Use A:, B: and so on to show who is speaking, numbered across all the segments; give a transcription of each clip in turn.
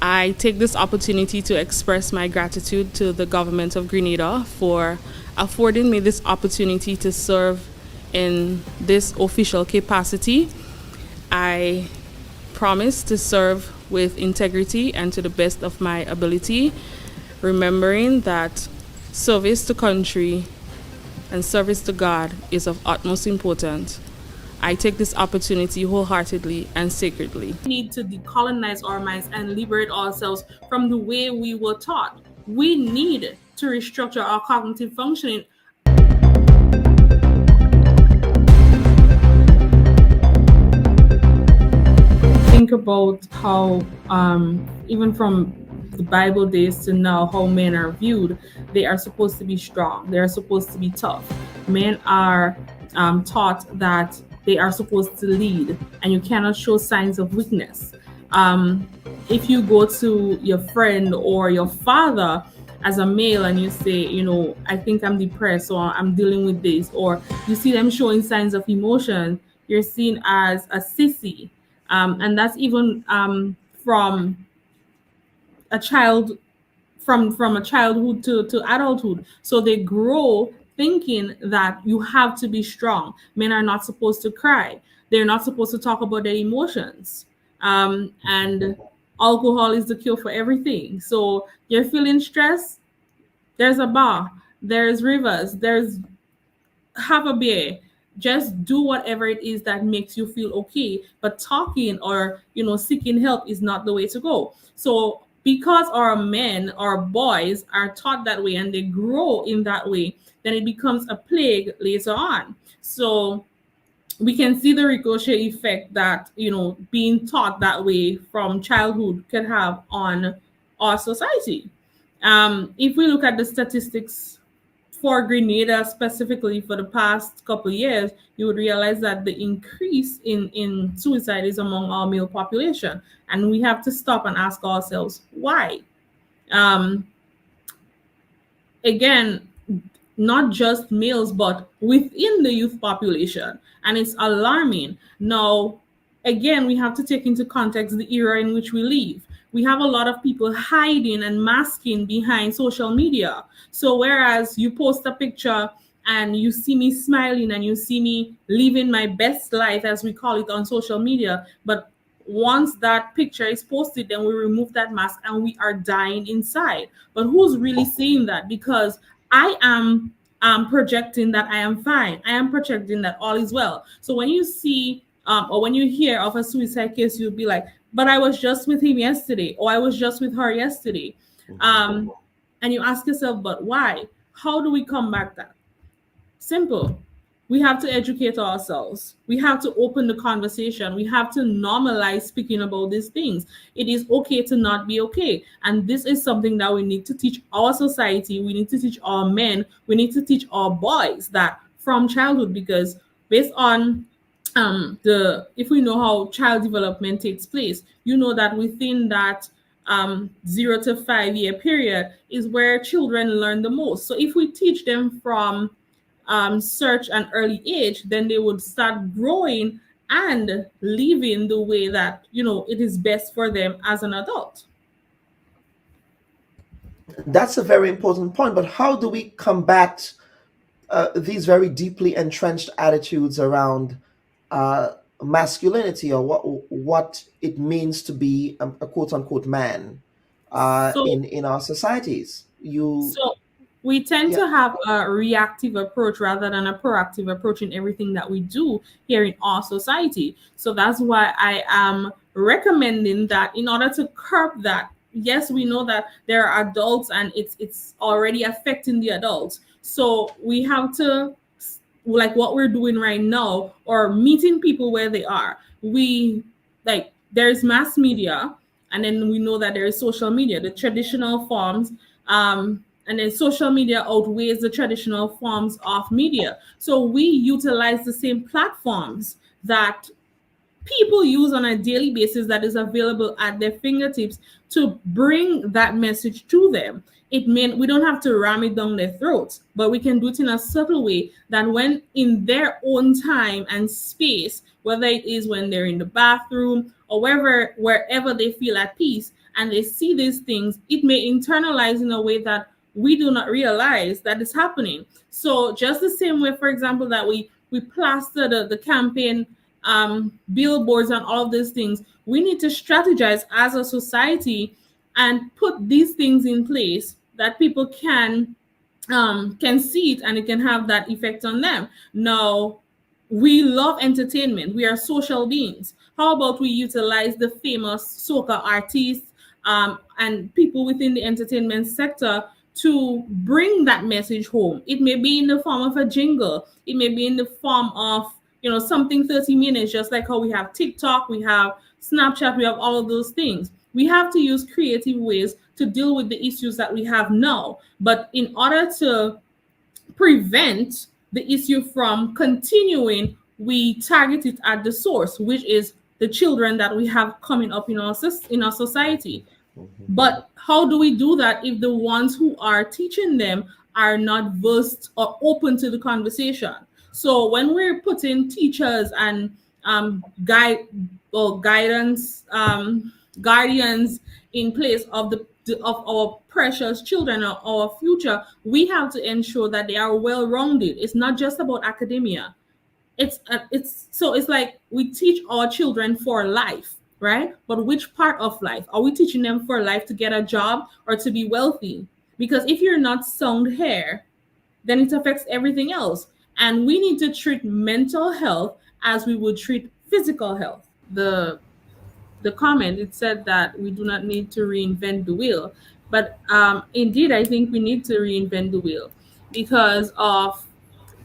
A: I take this opportunity to express my gratitude to the government of Grenada for affording me this opportunity to serve in this official capacity. I promise to serve with integrity and to the best of my ability, remembering that service to country and service to God is of utmost importance. I take this opportunity wholeheartedly and sacredly. We need to decolonize our minds and liberate ourselves from the way we were taught. We need to restructure our cognitive functioning. Think about how, even from the Bible days to now, how men are viewed. They are supposed to be strong. They are supposed to be tough. Men are taught that they are supposed to lead, and you cannot show signs of weakness. If you go to your friend or your father as a male and you say, I think I'm depressed or I'm dealing with this, or you see them showing signs of emotion, you're seen as a sissy. And that's even from a child from a childhood to adulthood. So they grow thinking that you have to be strong. Men are not supposed to cry. They're not supposed to talk about their emotions. And alcohol is the cure for everything. So you're feeling stressed, there's a bar, there's rivers, there's have a beer. Just do whatever it is that makes you feel okay. But talking or seeking help is not the way to go. So because our men, our boys are taught that way and they grow in that way, then it becomes a plague later on. So we can see the ricochet effect that being taught that way from childhood can have on our society. If we look at the statistics for Grenada specifically for the past couple of years, you would realize that the increase in suicide is among our male population. And we have to stop and ask ourselves why. Um, Again, not just males, but within the youth population. And it's alarming. Now, again, we have to take into context the era in which we live. We have a lot of people hiding and masking behind social media. So, whereas you post a picture and you see me smiling and you see me living my best life, as we call it on social media, but once that picture is posted, then we remove that mask and we are dying inside. But who's really seeing that? Because I am projecting that I am fine. I am projecting that all is well. So when you see or when you hear of a suicide case, you'll be like, but I was just with him yesterday, or I was just with her yesterday. And you ask yourself, but why? How do we combat that? Simple. We have to educate ourselves. We have to open the conversation. We have to normalize speaking about these things. It is okay to not be okay. And this is something that we need to teach our society. We need to teach our men. We need to teach our boys that from childhood, because based on the if we know how child development takes place, you know that within that 0 to 5 year period is where children learn the most. So if we teach them from such an early age, then they would start growing and living the way that it is best for them as an adult.
B: That's a very important point. But how do we combat these very deeply entrenched attitudes around uh, masculinity, or what it means to be a quote unquote man
A: So
B: in our societies? You,
A: So we tend
B: yeah.
A: to have a reactive approach rather than a proactive approach in everything that we do here in our society. So that's why I am recommending that in order to curb that, yes, we know that there are adults and it's already affecting the adults. So we have to, like what we're doing right now, or meeting people where they are. We like there's mass media, and then we know that there is social media, the traditional forms, and then social media outweighs the traditional forms of media. So we utilize the same platforms that people use on a daily basis, that is available at their fingertips, to bring that message to them. It means we don't have to ram it down their throats, but we can do it in a subtle way that when in their own time and space, whether it is when they're in the bathroom or wherever they feel at peace, and they see these things, it may internalize in a way that we do not realize that is happening. So just the same way, for example, that we plaster the campaign billboards and all of these things, we need to strategize as a society and put these things in place that people can see it and it can have that effect on them. Now, we love entertainment. We are social beings. How about we utilize the famous soca artists and people within the entertainment sector to bring that message home? It may be in the form of a jingle. It may be in the form of something 30 minutes, just like how we have TikTok, we have Snapchat, we have all of those things. We have to use creative ways to deal with the issues that we have now. But in order to prevent the issue from continuing, we target it at the source, which is the children that we have coming up in our society. But how do we do that if the ones who are teaching them are not versed or open to the conversation? So when we're putting teachers and guide or guidance guardians in place of of our precious children or our future, we have to ensure that they are well rounded. It's not just about academia. It's like we teach our children for life, right? But which part of life are we teaching them? For life, to get a job or to be wealthy? Because if you're not sound here, then it affects everything else. And we need to treat mental health as we would treat physical health. The comment, it said that we do not need to reinvent the wheel, but indeed I think we need to reinvent the wheel because of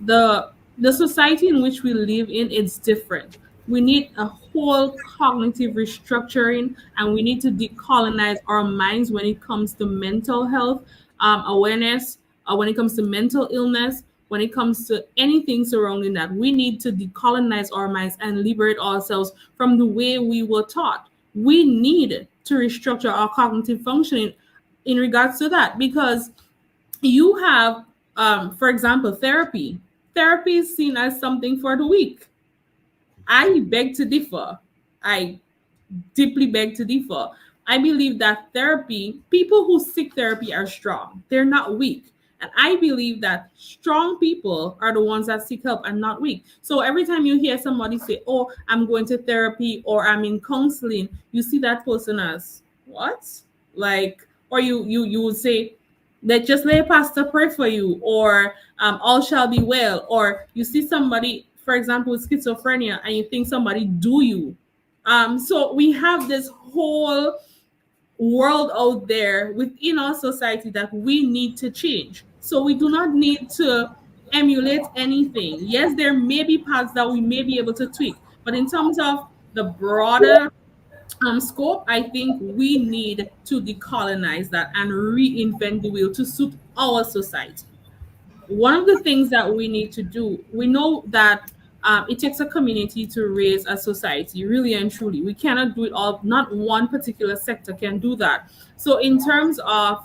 A: the society in which we live in. It's different. We need a whole cognitive restructuring, and we need to decolonize our minds when it comes to mental health awareness, when it comes to mental illness, when it comes to anything surrounding that. We need to decolonize our minds and liberate ourselves from the way we were taught. We need to restructure our cognitive functioning in regards to that, because you have, for example, therapy. Therapy is seen as something for the weak. I beg to differ. I deeply beg to differ. I believe that therapy, people who seek therapy are strong. They're not weak. And I believe that strong people are the ones that seek help and not weak. So every time you hear somebody say, "Oh, I'm going to therapy," or "I'm in counseling," you see that person as what? Like, or you would say, "Let just lay a pastor pray for you," or "All shall be well," or you see somebody, for example, with schizophrenia, and you think somebody do you. So we have this whole world out there within our society that we need to change. So we do not need to emulate anything. Yes, there may be parts that we may be able to tweak, but in terms of the broader scope, I think we need to decolonize that and reinvent the wheel to suit our society. One of the things that we need to do, we know that it takes a community to raise a society, really and truly. We cannot do it all. Not one particular sector can do that. So, in terms of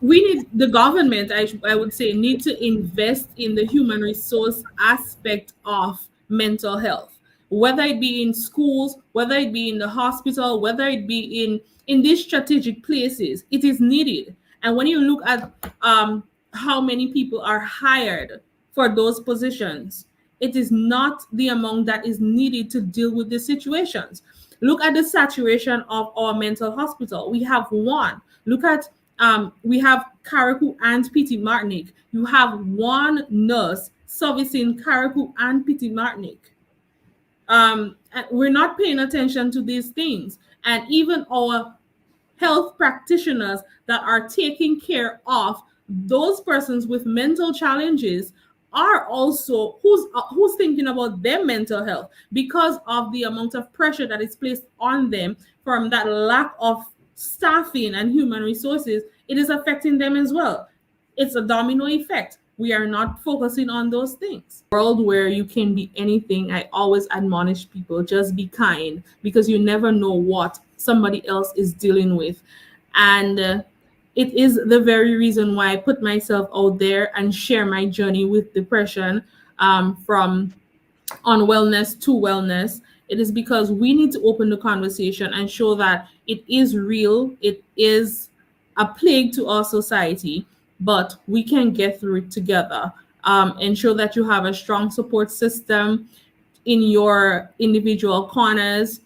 A: we need the government, I would say, need to invest in the human resource aspect of mental health, whether it be in schools, whether it be in the hospital, whether it be in these strategic places. It is needed. And when you look at how many people are hired for those positions, it is not the amount that is needed to deal with the situations. Look at the saturation of our mental hospital. We have one. Look at we have Carriacou and Petit Martinique. You have one nurse servicing Carriacou and Petit Martinique. And we're not paying attention to these things. And even our health practitioners that are taking care of those persons with mental challenges are also who's thinking about their mental health, because of the amount of pressure that is placed on them from that lack of staffing and human resources. It is affecting them as well. It's a domino effect. We are not focusing on those things. World where you can be anything, I always admonish people, just be kind, because you never know what somebody else is dealing with. And it is the very reason why I put myself out there and share my journey with depression, from unwellness to wellness. It is because we need to open the conversation and show that it is real, it is a plague to our society, but we can get through it together. Ensure that you have a strong support system in your individual corners.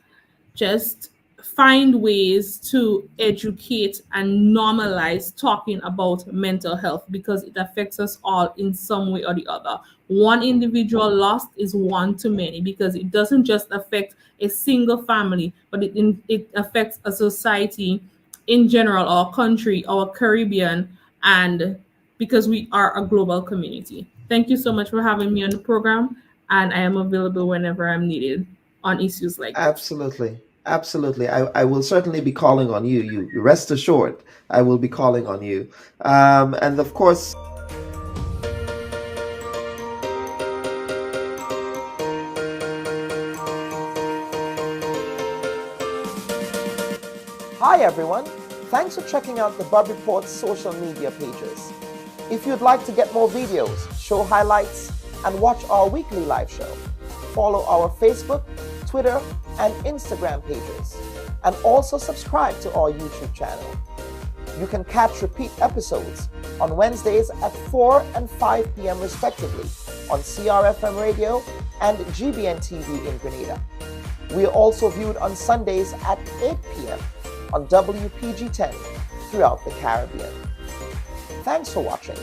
A: Just find ways to educate and normalize talking about mental health because it affects us all in some way or the other. One individual lost is one too many because it doesn't just affect a single family, but it affects a society in general, our country, our Caribbean, and because we are a global community. Thank you so much for having me on the program, and I am available whenever I'm needed on issues like this.
B: Absolutely. Absolutely. I will certainly be calling on you. You rest assured, I will be calling on you. And of course, hi everyone. Thanks for checking out the Bud Report's social media pages. If you'd like to get more videos, show highlights, and watch our weekly live show, follow our Facebook, Twitter, and Instagram pages, and also subscribe to our YouTube channel. You can catch repeat episodes on Wednesdays at 4 and 5 p.m. respectively on CRFM Radio and GBN TV in Grenada. We are also viewed on Sundays at 8 p.m. on WPG 10 throughout the Caribbean. Thanks for watching.